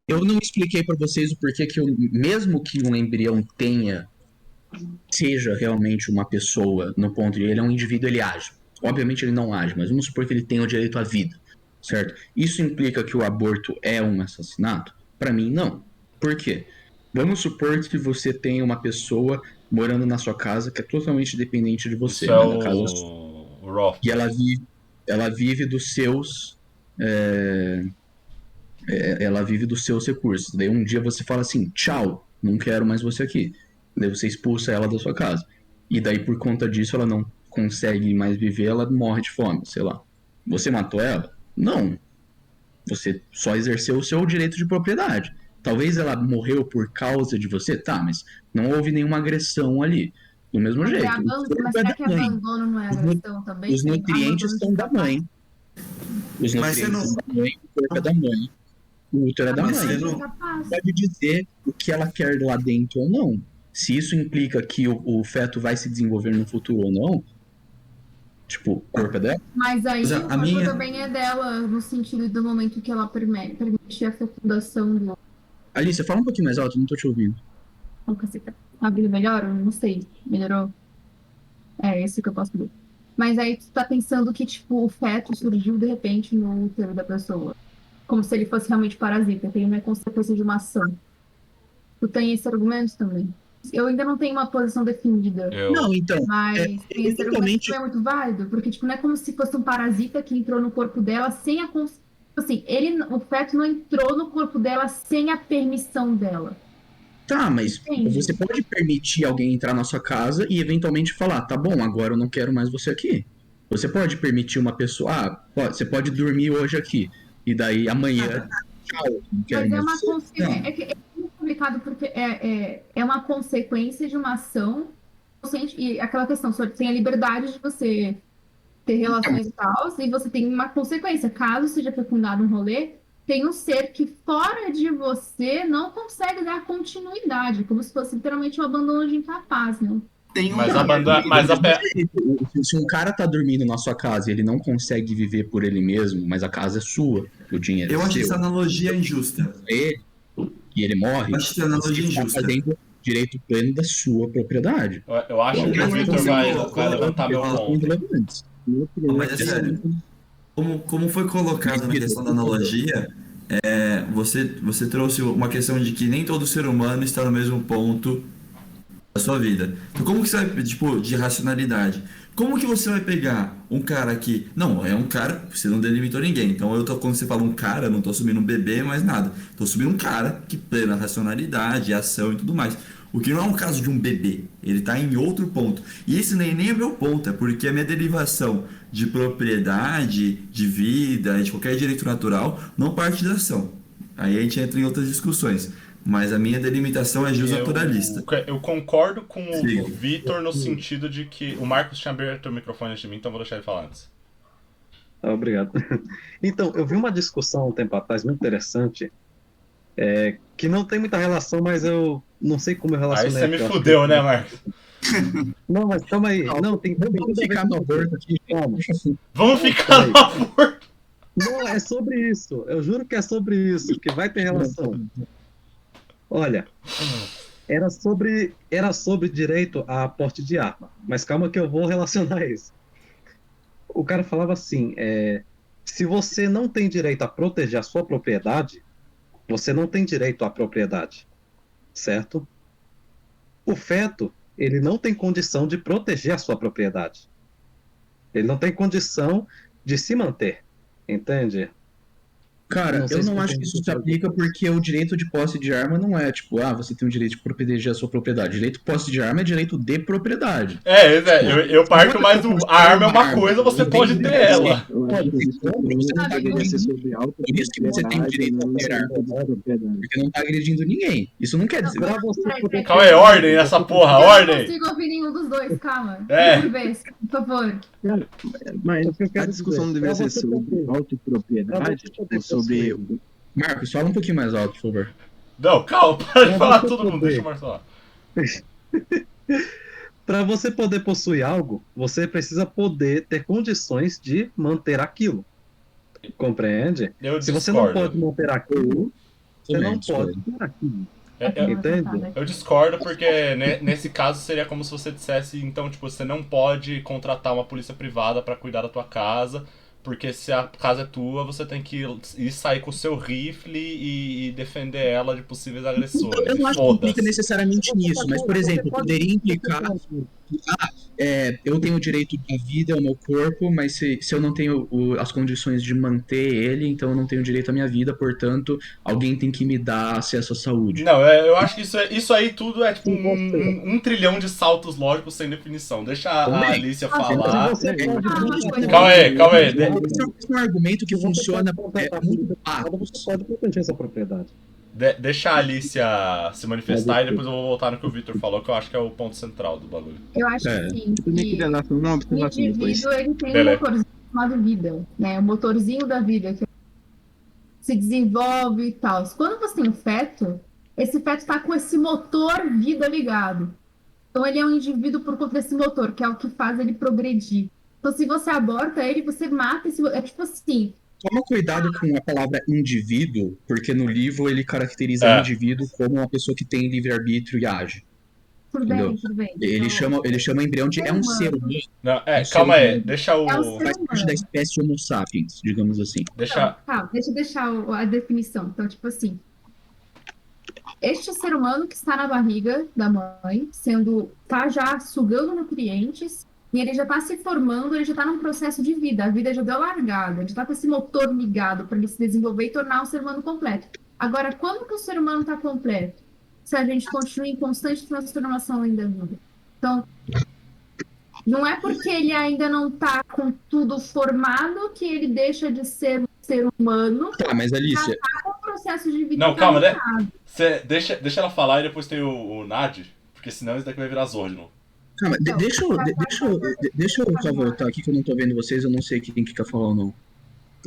Eu não expliquei para vocês o porquê que, mesmo que um embrião seja realmente uma pessoa no ponto de ele é um indivíduo, ele age. Obviamente ele não age, mas vamos supor que ele tenha o direito à vida, certo? Isso implica que o aborto é um assassinato? Para mim, não. Por quê? Vamos supor que você tem uma pessoa morando na sua casa que é totalmente dependente de Isso você, é né? Da casa o Roth. e ela vive dos seus é, ela vive dos seus recursos. Daí um dia você fala assim, tchau, não quero mais você aqui. Daí você expulsa ela da sua casa. E daí por conta disso ela não consegue mais viver, ela morre de fome, sei lá. Você matou ela? Não. Você só exerceu o seu direito de propriedade. Talvez ela morreu por causa de você, tá, mas não houve nenhuma agressão ali. Do mesmo jeito, o Mas corpo é será da que mãe. abandono não é Os, nu- agressão também? os Tem nutrientes abandono de são da incapaz? mãe. Os Mas você nutrientes não. são da mãe, o corpo é da mãe. O útero é da Mas mãe. Abandono você de não. incapaz. Pode dizer o que ela quer lá dentro ou não. Se isso implica que o feto vai se desenvolver no futuro ou não, tipo, o corpo é dela? Mas Mas aí o a corpo minha. também é dela, no sentido do momento que ela permite a fecundação do. Alice, fala um pouquinho mais alto, não tô te ouvindo. Como que você tá? Abriu melhor? Eu não sei. Melhorou? É esse que eu posso ver. Mas aí tu tá pensando que, tipo, o feto surgiu de repente no útero da pessoa. Como se ele fosse realmente parasita, que ele não é consequência de uma ação. Tu tem esse argumento também? Eu ainda não tenho uma posição definida. Não, Eu. então, Mas tem esse argumento que eventualmente. também é muito válido, porque tipo, não é como se fosse um parasita que entrou no corpo dela sem a assim, o feto não entrou no corpo dela sem a permissão dela. Tá, mas Entende? você pode permitir alguém entrar na sua casa e eventualmente falar, tá bom, agora eu não quero mais você aqui. Você pode permitir uma pessoa, você pode dormir hoje aqui. E daí amanhã, tchau, não quero Mas é mais uma você. Não. é que é muito complicado porque é uma consequência de uma ação consciente, e aquela questão, só tem a liberdade de você ter relações e tal, e você tem uma consequência. Caso seja fecundado um rolê, tem um ser que fora de você não consegue dar continuidade, como se fosse literalmente um abandono de incapaz, né? Tem Mas um. abandona. Do Mas a mesmo pé. jeito, se um cara tá dormindo na sua casa e ele não consegue viver por ele mesmo, mas a casa é sua, o dinheiro é Eu acho seu, essa analogia injusta. ele, e ele Eu morre, acho essa você analogia está injusta. fazendo direito pleno da sua propriedade. Eu acho que o Mas Victor você vai colocou. levantar meu Ó, ponto. mas é sério. Como foi colocado na questão da analogia, você trouxe uma questão de que nem todo ser humano está no mesmo ponto da sua vida. Então, como que você vai, tipo, de racionalidade? Como que você vai pegar um cara que, não, é um cara, você não delimitou ninguém. Então, quando você fala um cara, eu não tô assumindo um bebê, mais nada. Tô assumindo um cara que plena racionalidade, ação e tudo mais. O que não é um caso de um bebê, ele tá em outro ponto. E esse nem é meu ponto, é porque a minha derivação de propriedade, de vida, de qualquer direito natural, não parte da ação. Aí a gente entra em outras discussões. Mas a minha delimitação é justnaturalista. Eu concordo com o Siga. Victor no sentido de que. O Marcos tinha aberto o microfone antes de mim, então vou deixar ele falar antes. Obrigado. Então, eu vi uma discussão um tempo atrás muito interessante, que não tem muita relação, mas eu não sei como eu Aí relacionei você me aqui. fudeu, né, Marcos? Não, mas calma aí. Não, tem Vamos tudo a ver ficar com no aborto aqui. Calma. Vamos Não, ficar peraí. no aborto. Não, é sobre isso. Eu juro que é sobre isso, que vai ter relação. Olha, era sobre direito a porte de arma. Mas calma que eu vou relacionar isso. O cara falava assim, se você não tem direito a proteger a sua propriedade, você não tem direito à propriedade, certo? O feto, ele não tem condição de proteger a sua propriedade. Ele não tem condição de se manter, entende? Cara, Não sei eu se não tu acho tem que isso se aplica porque o direito de posse de arma não é tipo, você tem o direito de proteger a sua propriedade. Direito de posse de arma é direito de propriedade. Eu Você parto pode mais do. A arma é uma arma, coisa, você pode ter independente se ela. Eu acho que esse você não tá deveria ser agredindo. sobre Por isso que você tem direito a ter arma, autopropriedade. porque não tá agredindo ninguém. Isso não quer dizer. Pra você poder Calma aí, ordem nessa porra, Eu não ordem! consigo ouvir nenhum dos dois, calma. É. Por vez, por favor. Mas O que eu quero a discussão não dizer, deveria pra ser você sobre poder- autopropriedade pra você poder ou sobre. possuir- Marcos, fala um pouquinho mais alto, por favor. Não, calma, para de Pra falar você todo mundo, poder- deixa o Marcos falar. Para você poder possuir algo, você precisa poder ter condições de manter aquilo. Compreende? Eu Se você não discordo. pode manter aquilo, você não discordo. pode por aqui. Entende? Eu discordo porque nesse caso seria como se você dissesse, então, tipo, você não pode contratar uma polícia privada pra cuidar da tua casa, porque se a casa é tua, você tem que ir sair com o seu rifle e defender ela de possíveis agressores. Eu não acho que implica Foda-se. necessariamente nisso, mas, por exemplo, poderia implicar eu tenho o direito da vida, ao meu corpo, mas se eu não tenho as condições de manter ele, então eu não tenho direito à minha vida, portanto, alguém tem que me dar acesso à saúde. Não, eu acho que isso aí tudo é tipo um trilhão de saltos lógicos sem definição. Deixa a Alicia falar. Calma aí. Esse é um argumento que funciona muito Você pode proteger essa propriedade. Deixa a Alicia se manifestar e depois eu vou voltar no que o Victor falou, que eu acho que é o ponto central do bagulho. Eu acho que sim. Eu nem queria dar uma O observação depois. indivíduo, ele tem Beleza. um motorzinho chamado vida, né? O motorzinho da vida, que se desenvolve e tal. Quando você tem um feto, esse feto tá com esse motor vida ligado. Então ele é um indivíduo por conta desse motor, que é o que faz ele progredir. Então se você aborta ele, você mata esse motor. É tipo assim, Toma cuidado com a palavra indivíduo, porque no livro ele caracteriza o indivíduo como uma pessoa que tem livre-arbítrio e age. tudo Entendeu? bem, tudo bem. Ele Então, chama o embrião de um ser humano, Não, Um ser calma aí, humano. deixa o. É um ser faz parte da espécie Homo sapiens, digamos assim. Deixa. Calma, deixa eu deixar a definição. Então, tipo assim, este ser humano que está na barriga da mãe, tá já sugando nutrientes, e ele já está se formando, ele já está num processo de vida, a vida já deu largada, ele já está com esse motor ligado para ele se desenvolver e tornar um ser humano completo. Agora, como que o ser humano está completo? Se a gente continua em constante transformação além da vida. Então, não é porque ele ainda não está com tudo formado que ele deixa de ser um ser humano, Tá, mas Alicia, com o processo de vida. Não, calma, né? encaminhado. Deixa ela falar e depois tem o Nad, porque senão isso daqui vai virar Zord, não. calma, deixa eu só voltar aqui que eu não tô vendo vocês, eu não sei quem que quer falar ou não.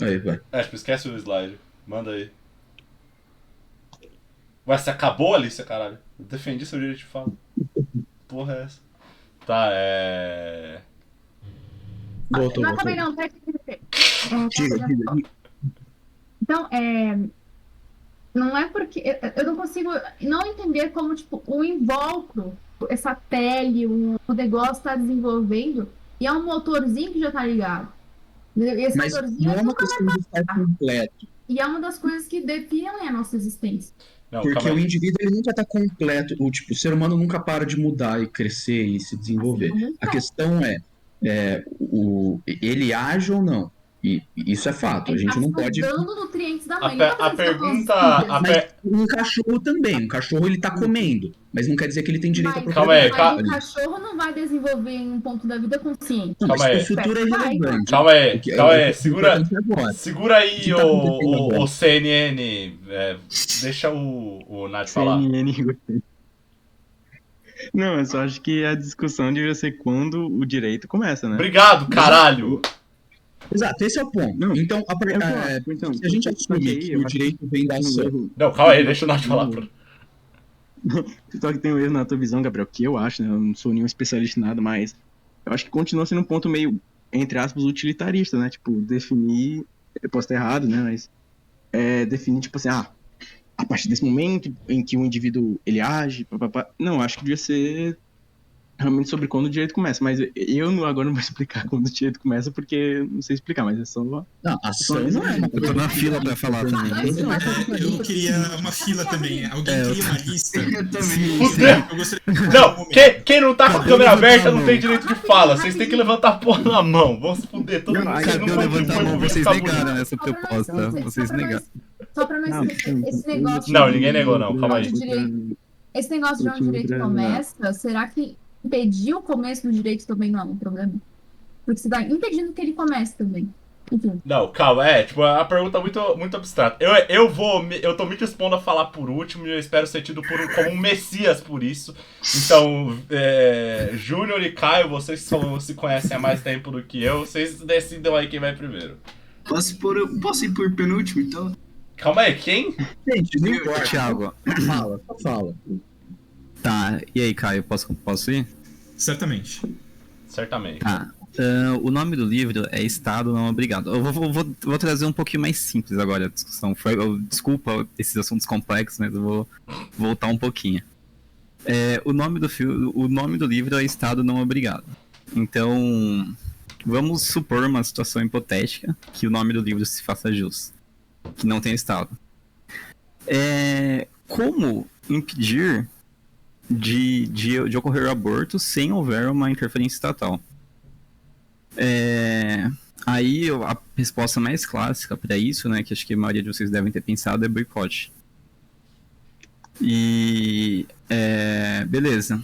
Aí, vai. Tipo, esquece o slide. Manda aí. Ué, você acabou, Alicia, caralho? Eu defendi seu direito de fala. Porra é essa? Tá, Voltou. Não acabei não, peraí. Diga. Então, não é porque... Eu não consigo não entender como, tipo, o invólucro, essa pele, o negócio está desenvolvendo, e é um motorzinho que já tá ligado. E esse Mas motorzinho não é uma questão de estar completo, e é uma das coisas que definem a nossa existência. Não, porque calma o aí. indivíduo ele nunca tá completo, o ser humano nunca para de mudar e crescer e se desenvolver. Assim, A questão ele age ou não? E isso é fato, a gente não pode... dando nutrientes da A, mãe. pe- Não tá a fazendo isso com as pergunta. filhas. Mas um cachorro também, um cachorro ele tá comendo, mas não quer dizer que ele tem direito à Mas, Calma aí, propriedade. mas o cachorro não vai desenvolver em um ponto da vida consciente. Não, mas Calma aí. o futuro é irrelevante. Calma aí, O que- calma o aí. que é importante é agora. Segura aí que tá acontecendo o agora? CNN. Deixa o Nad falar. CNN, gostei. Não, eu só acho que a discussão devia ser quando o direito começa, né? Obrigado, caralho! Exato, esse é o ponto. Então, Então, se a gente só assumir aí que eu o acho direito vem da tem um ação, erro- Não, calma aí, deixa o Nad falar. Só que tem um erro na tua visão, Gabriel, que eu acho, né? Eu não sou nenhum especialista em nada, mas eu acho que continua sendo um ponto meio, entre aspas, utilitarista, né? Tipo, definir, eu posso estar errado, né? Mas definir, tipo assim, a partir desse momento em que o indivíduo ele age, papapá. Não, acho que devia ser realmente sobre quando o direito começa, mas agora não vou explicar quando o direito começa, porque eu não sei explicar, mas é só... não, ação não é uma Eu tô na fila pra falar também. Eu queria uma fila também. Alguém queria uma lista? Eu também. Fudeu! Eu gostaria Não, quem não tá com a Cadê câmera o levantar aberta a não mão? tem direito de fala. Vocês têm que levantar a porra na mão. Vão se fuder todo mundo. Vocês Cadê não eu vão levantar a mão? contribuir, Vocês tá bonito. negaram essa proposta. Vocês negaram. Só pra não esquecer, esse negócio... Não, ninguém negou, não. Calma aí. Esse negócio de onde o direito começa, será que impedir o começo do direito também não é um problema? Porque você tá impedindo que ele comece também. Enfim. Não, calma, tipo, a pergunta é muito abstrata. Eu tô me dispondo a falar por último e eu espero ser tido como um messias por isso. Então, Júnior e Caio, vocês se conhecem há mais tempo do que eu, vocês decidam aí quem vai primeiro. Posso ir por penúltimo, então? Calma aí, quem? Gente, não importa. Thiago. Só fala. Tá, e aí, Caio, posso ir? Certamente. Certamente. Tá. O nome do livro é Estado Não Obrigado. Eu vou trazer um pouquinho mais simples agora a discussão. Desculpa esses assuntos complexos, mas eu vou voltar um pouquinho. O nome do livro é Estado Não Obrigado. Então, vamos supor uma situação hipotética que o nome do livro se faça jus, que não tem Estado. Como impedir de ocorrer aborto sem houver uma interferência estatal? Aí a resposta mais clássica para isso, né, que acho que a maioria de vocês devem ter pensado, é boicote. E beleza.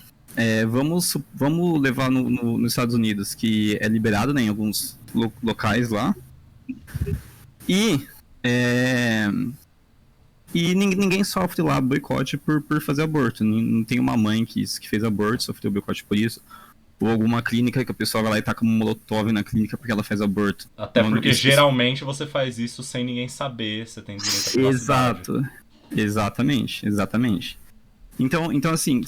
Vamos levar nos Estados Unidos, que é liberado, né, em alguns locais lá. E ninguém sofre lá boicote por fazer aborto. Não tem uma mãe que fez aborto, sofreu boicote por isso. Ou alguma clínica que a pessoa vai lá e taca um molotov na clínica porque ela faz aborto. Até porque geralmente você faz isso sem ninguém saber, você tem direito à privacidade. Exatamente. Então assim,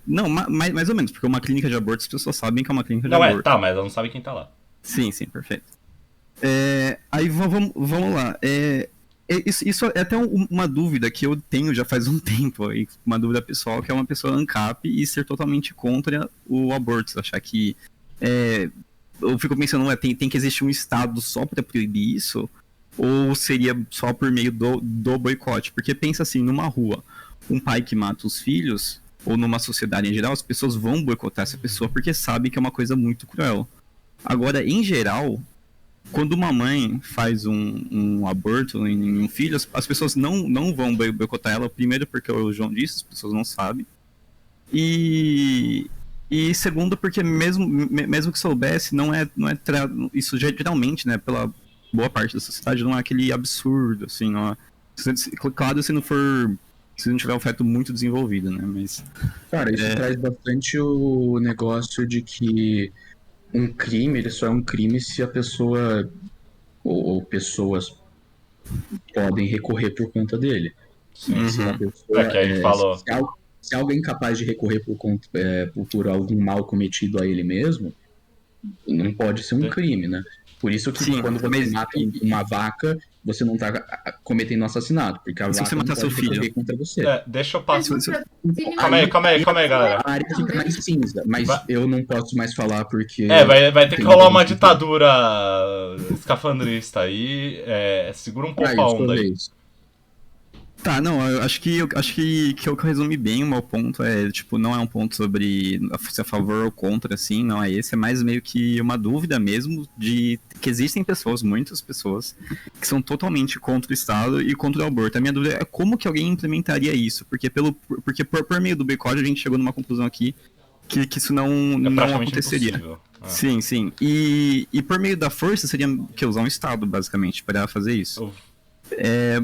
não, mais ou menos, porque uma clínica de aborto as pessoas sabem que é uma clínica de aborto. Tá, mas ela não sabe quem tá lá. Sim, perfeito. Aí vamos lá. Isso é até uma dúvida que eu tenho já faz um tempo, uma dúvida pessoal, que é uma pessoa ANCAP e ser totalmente contra o aborto, achar que eu fico pensando, tem que existir um estado só para proibir isso, ou seria só por meio do boicote? Porque pensa assim, numa rua, um pai que mata os filhos, ou numa sociedade em geral, as pessoas vão boicotar essa pessoa porque sabem que é uma coisa muito cruel. Agora, em geral, quando uma mãe faz um aborto em um filho, as pessoas não vão boicotar ela, primeiro porque o João disse, as pessoas não sabem, e segundo porque mesmo que soubesse, isso geralmente, né, pela boa parte da sociedade, não é aquele absurdo, assim, não é, claro, se não tiver um feto muito desenvolvido, né, mas... Cara, isso traz bastante o negócio de que um crime, ele só é um crime se a pessoa ou pessoas podem recorrer por conta dele. Sim. Se a pessoa, que a gente falou. Se alguém é capaz de recorrer por algum mal cometido a ele mesmo, não pode ser um crime, né? Por isso que quando você mata uma vaca, você não tá cometendo assassinato, porque a vaca você matar não pode recorrer contra você. Deixa eu passar. Calma aí, galera. A área fica mais cinza, mas eu não posso mais falar porque... vai ter que rolar uma ditadura escafandrista aí. Segura um pouco a onda aí. Tá, não, eu acho que eu resumi bem o meu ponto, não é um ponto sobre se a favor ou contra, assim, não é esse, é mais meio que uma dúvida mesmo de que existem muitas pessoas, que são totalmente contra o Estado e contra o aborto. A minha dúvida é como que alguém implementaria isso, porque por meio do boicote a gente chegou numa conclusão aqui que isso não aconteceria. Sim. E por meio da força seria que usar um Estado, basicamente, para fazer isso.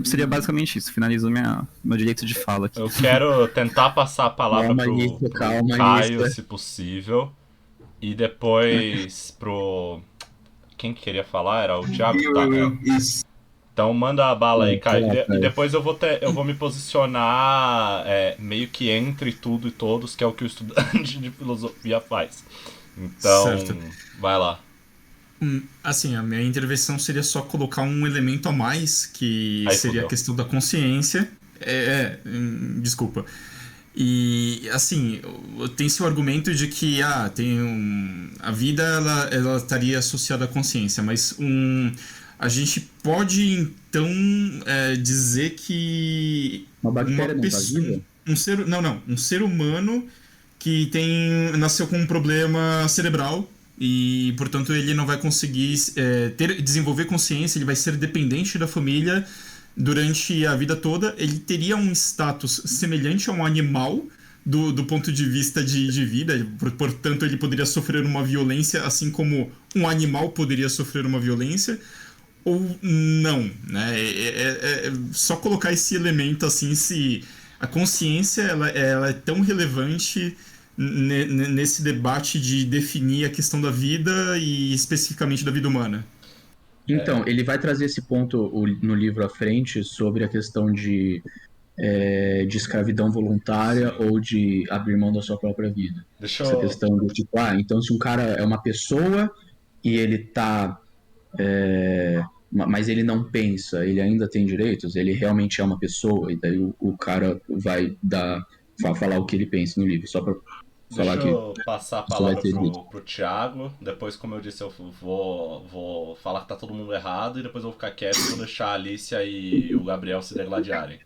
Seria basicamente isso. Finalizo meu direito de fala aqui. Eu quero tentar passar a palavra pro Caio, se possível. E depois pro... Quem que queria falar? Era o Thiago? Isso. Então manda a bala aí, Caio. E depois eu vou me posicionar meio que entre tudo e todos, que é o que o estudante de filosofia faz. Então, vai lá. Assim, a minha intervenção seria só colocar um elemento a mais, que seria a questão da consciência. Desculpa. E, assim, tem esse argumento de que a vida ela estaria associada à consciência, mas a gente pode, então, dizer que uma bactéria não tá viva? Um ser humano que nasceu com um problema cerebral, e, portanto, ele não vai conseguir desenvolver consciência, ele vai ser dependente da família durante a vida toda. Ele teria um status semelhante a um animal do ponto de vista de vida, portanto, ele poderia sofrer uma violência, assim como um animal poderia sofrer uma violência, ou não, né? Só colocar esse elemento, assim, se a consciência ela é tão relevante nesse debate de definir a questão da vida e especificamente da vida humana. Então, ele vai trazer esse ponto no livro à frente sobre a questão de escravidão voluntária ou de abrir mão da sua própria vida. Essa questão do tipo, então se um cara é uma pessoa e ele tá. Mas ele não pensa, ele ainda tem direitos, ele realmente é uma pessoa, e daí o cara vai falar o que ele pensa no livro, só pra falar Deixa que eu passar a isso vai palavra ter dito. pro Thiago. Depois, como eu disse, eu vou falar que tá todo mundo errado e depois eu vou ficar quieto e vou deixar a Alicia e o Gabriel se degladiarem.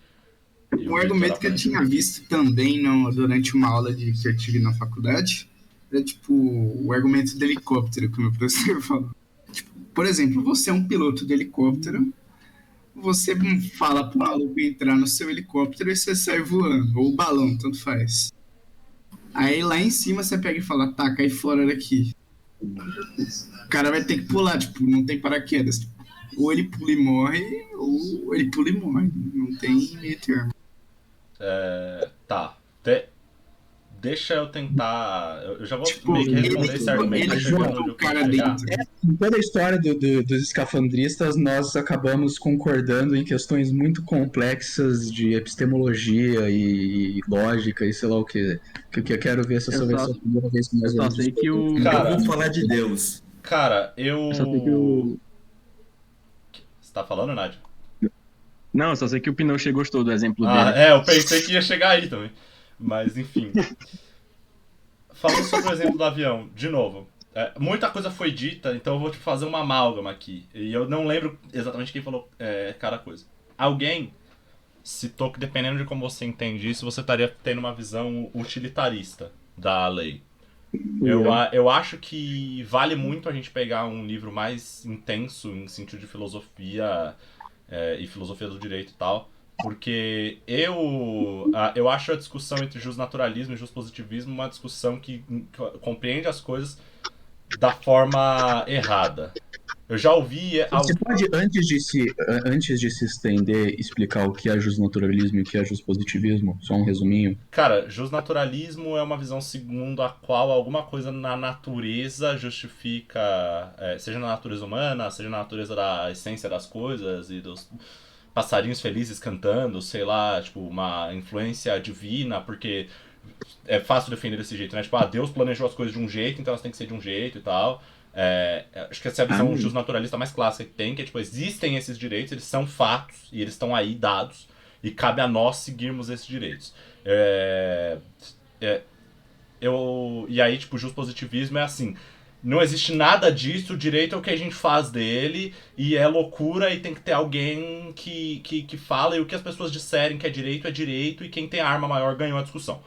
E Um o Victor argumento que eu apanha. tinha visto também durante uma aula que eu tive na faculdade era tipo o argumento do helicóptero que o meu professor falou. Tipo, por exemplo, você é um piloto de helicóptero, você fala pro maluco entrar no seu helicóptero e você sai voando, ou balão, tanto faz. Aí lá em cima você pega e fala, tá, cai fora daqui. O cara vai ter que pular, tipo, não tem paraquedas. Tipo, ou ele pula e morre, ou ele pula e morre. Não tem meio termo. Tá. Deixa eu tentar. Eu já vou Tipo, meio que responder esse argumento ele chegando botou onde o eu quero cara chegar. dentro. Em toda a história dos escafandristas, nós acabamos concordando em questões muito complexas de epistemologia e lógica e sei lá o que. Que eu quero ver se essa Eu vai só- ser a primeira vez que nós Eu só vamos sei que discutir. o. Cara, Eu vou falar de Deus. Cara, Eu só sei que o. Você tá falando, Nádia? Não, eu só sei que o Pinochet gostou do exemplo dele. Eu pensei que ia chegar aí também. Mas enfim. Falando sobre o exemplo do avião, de novo. Muita coisa foi dita, então eu vou te fazer uma amálgama aqui. E eu não lembro exatamente quem falou cada coisa. Alguém citou que dependendo de como você entende isso, você estaria tendo uma visão utilitarista da lei. Eu acho que vale muito a gente pegar um livro mais intenso em sentido de filosofia e filosofia do direito e tal, porque eu acho a discussão entre justnaturalismo e justpositivismo uma discussão que compreende as coisas da forma errada. Eu já ouvi... Você pode, antes de se estender, explicar o que é justnaturalismo e o que é justpositivismo? Só um resuminho. Cara, justnaturalismo é uma visão segundo a qual alguma coisa na natureza justifica, seja na natureza humana, seja na natureza da essência das coisas e dos passarinhos felizes cantando, sei lá, tipo, uma influência divina, porque é fácil defender desse jeito, né? Tipo, Deus planejou as coisas de um jeito, então elas têm que ser de um jeito e tal. Acho que essa é a visão justnaturalista mais clássica que tem, que é tipo, existem esses direitos, eles são fatos e eles estão aí dados, e cabe a nós seguirmos esses direitos. E aí, tipo, justpositivismo é assim, não existe nada disso, o direito é o que a gente faz dele, e é loucura, e tem que ter alguém que fala, e o que as pessoas disserem que é direito, e quem tem a arma maior ganhou a discussão.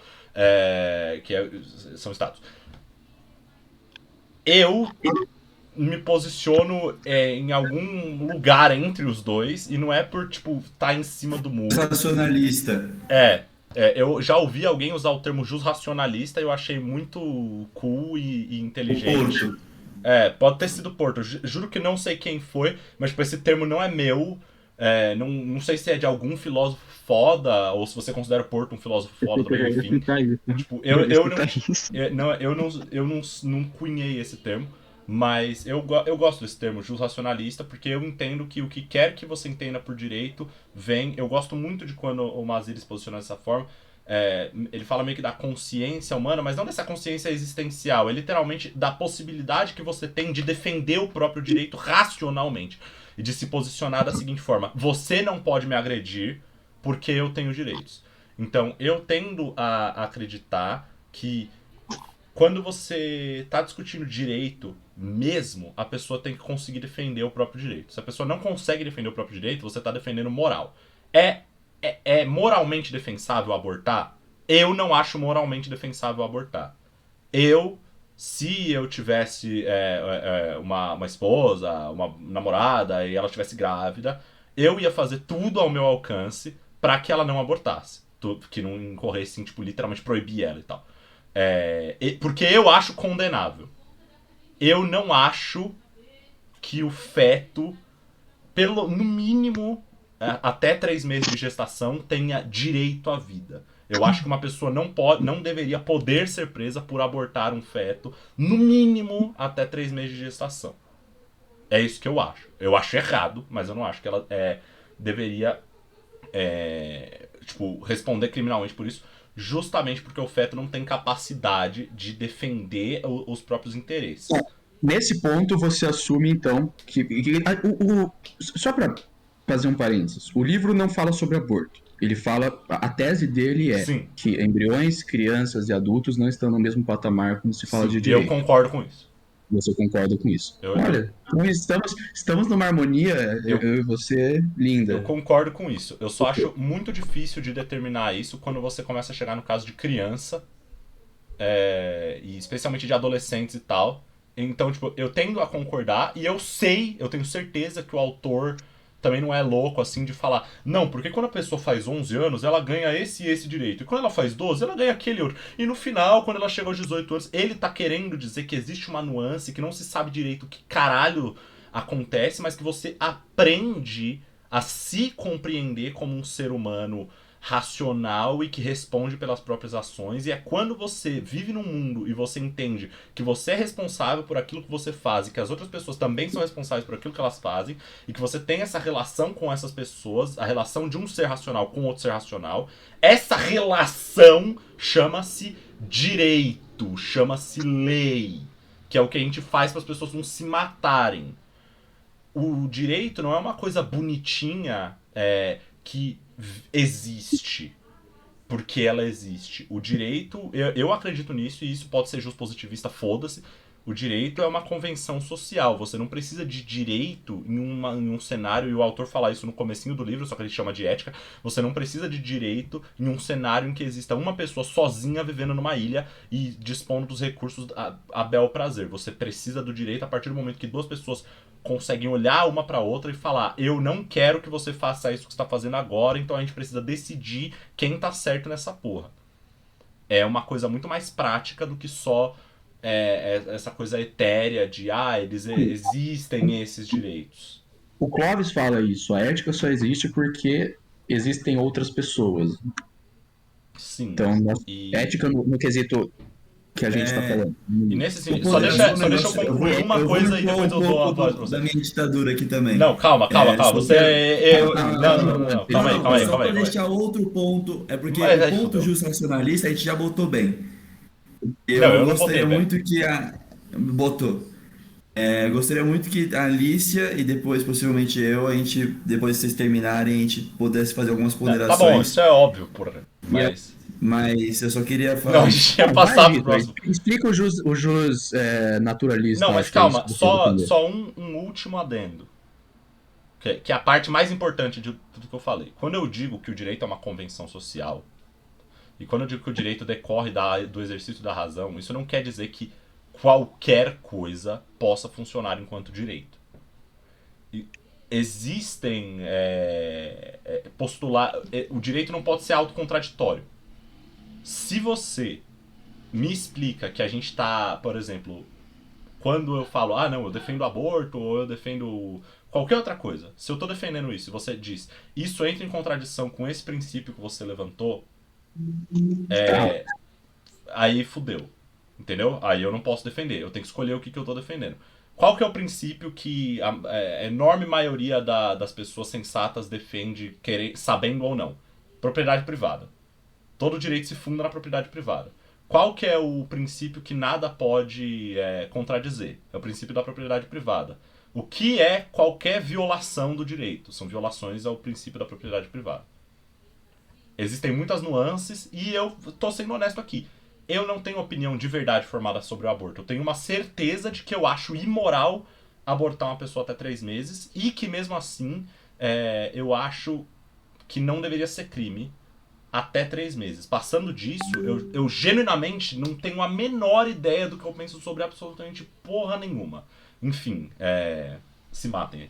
São status. Eu me posiciono em algum lugar entre os dois, e não é por, tipo, tá em cima do muro. Racionalista. Eu já ouvi alguém usar o termo racionalista e eu achei muito cool e inteligente. Porto. Pode ter sido Porto. Juro que não sei quem foi, mas tipo, esse termo não é meu. Não sei se é de algum filósofo foda, ou se você considera o Porto um filósofo foda também, enfim. Tipo, eu não cunhei esse termo, mas eu gosto desse termo, racionalista, porque eu entendo que o que quer que você entenda por direito vem. Eu gosto muito de quando o Maziri se posiciona dessa forma. Ele fala meio que da consciência humana, mas não dessa consciência existencial, é literalmente da possibilidade que você tem de defender o próprio direito racionalmente e de se posicionar da seguinte forma: você não pode me agredir porque eu tenho direitos. Então eu tendo a acreditar que quando você está discutindo direito mesmo, a pessoa tem que conseguir defender o próprio direito. Se a pessoa não consegue defender o próprio direito, você está defendendo moral. É moralmente defensável abortar? Eu não acho moralmente defensável abortar. Se eu tivesse uma esposa, uma namorada, e ela estivesse grávida, eu ia fazer tudo ao meu alcance para que ela não abortasse. Que não incorresse em, tipo, literalmente proibir ela e tal. Porque eu acho condenável. Eu não acho que o feto, no mínimo, até 3 meses de gestação, tenha direito à vida. Eu acho que uma pessoa não deveria poder ser presa por abortar um feto, no mínimo, até 3 meses de gestação. É isso que eu acho. Eu acho errado, mas eu não acho que ela deveria responder criminalmente por isso, justamente porque o feto não tem capacidade de defender os próprios interesses. Nesse ponto, você assume, então, só para fazer um parênteses, o livro não fala sobre aborto. Ele fala, a tese dele é Sim. que embriões, crianças e adultos não estão no mesmo patamar quando se fala Sim, de e direito. eu concordo com isso. Você concorda com isso? Eu- Olha, então estamos numa harmonia, eu e você, linda. Eu concordo com isso. Eu só acho muito difícil de determinar isso quando você começa a chegar no caso de criança, e especialmente de adolescentes e tal. Então, tipo, eu tendo a concordar e eu tenho certeza que o autor também não é louco assim de falar, não, porque quando a pessoa faz 11 anos, ela ganha esse e esse direito. E quando ela faz 12, ela ganha aquele outro. E no final, quando ela chega aos 18 anos, ele tá querendo dizer que existe uma nuance, que não se sabe direito o que caralho acontece, mas que você aprende a se compreender como um ser humano racional e que responde pelas próprias ações. E é quando você vive num mundo e você entende que você é responsável por aquilo que você faz e que as outras pessoas também são responsáveis por aquilo que elas fazem e que você tem essa relação com essas pessoas, a relação de um ser racional com outro ser racional. Essa relação chama-se direito, chama-se lei, que é o que a gente faz para as pessoas não se matarem. O direito não é uma coisa bonitinha que existe porque ela existe. O direito, eu acredito nisso, e isso pode ser justo positivista, foda-se. O direito é uma convenção social. Você não precisa de direito em um cenário, e o autor fala isso no comecinho do livro, só que ele chama de ética. Você não precisa de direito em um cenário em que exista uma pessoa sozinha vivendo numa ilha e dispondo dos recursos a bel prazer. Você precisa do direito a partir do momento que duas pessoas conseguem olhar uma pra outra e falar, eu não quero que você faça isso que você tá fazendo agora, então a gente precisa decidir quem tá certo nessa porra. É uma coisa muito mais prática do que só essa coisa etérea de, eles existem esses direitos. O Clóvis fala isso, a ética só existe porque existem outras pessoas. Sim. Então, ética no quesito que a gente tá falando. E nesse sentido, só deixa eu concluir uma coisa e depois eu dou a voz pra você. Da minha ditadura aqui também. Não, calma. Você. Não, calma aí. Só pra deixar outro ponto, é porque Mas o ponto justo racionalista a gente já botou bem. Eu não gostaria botei, muito que botou. Gostaria muito que a Alicia e depois, possivelmente eu, a gente, depois que vocês terminarem, a gente pudesse fazer algumas ponderações. Tá bom, isso é óbvio, porra. Mas eu só queria falar. Não, a gente ia passar pro próximo. Explica o jus naturalista. Não, mas calma, só um último adendo. Que é a parte mais importante de tudo que eu falei. Quando eu digo que o direito é uma convenção social, e quando eu digo que o direito decorre do exercício da razão, isso não quer dizer que qualquer coisa possa funcionar enquanto direito. Existem o direito não pode ser autocontraditório. Se você me explica que a gente tá, por exemplo, quando eu falo, não, eu defendo aborto, ou eu defendo qualquer outra coisa, se eu tô defendendo isso e você diz, isso entra em contradição com esse princípio que você levantou, aí fudeu, entendeu? Aí eu não posso defender, eu tenho que escolher o que eu tô defendendo. Qual que é o princípio que a enorme maioria das pessoas sensatas defende, sabendo ou não? Propriedade privada. Todo direito se funda na propriedade privada. Qual que é o princípio que nada pode contradizer? É o princípio da propriedade privada. O que é qualquer violação do direito? São violações ao princípio da propriedade privada. Existem muitas nuances e eu tô sendo honesto aqui. Eu não tenho opinião de verdade formada sobre o aborto. Eu tenho uma certeza de que eu acho imoral abortar uma pessoa até 3 meses e que mesmo assim eu acho que não deveria ser crime até 3 meses. Passando disso, eu genuinamente não tenho a menor ideia do que eu penso sobre absolutamente porra nenhuma. Enfim, se matem aí.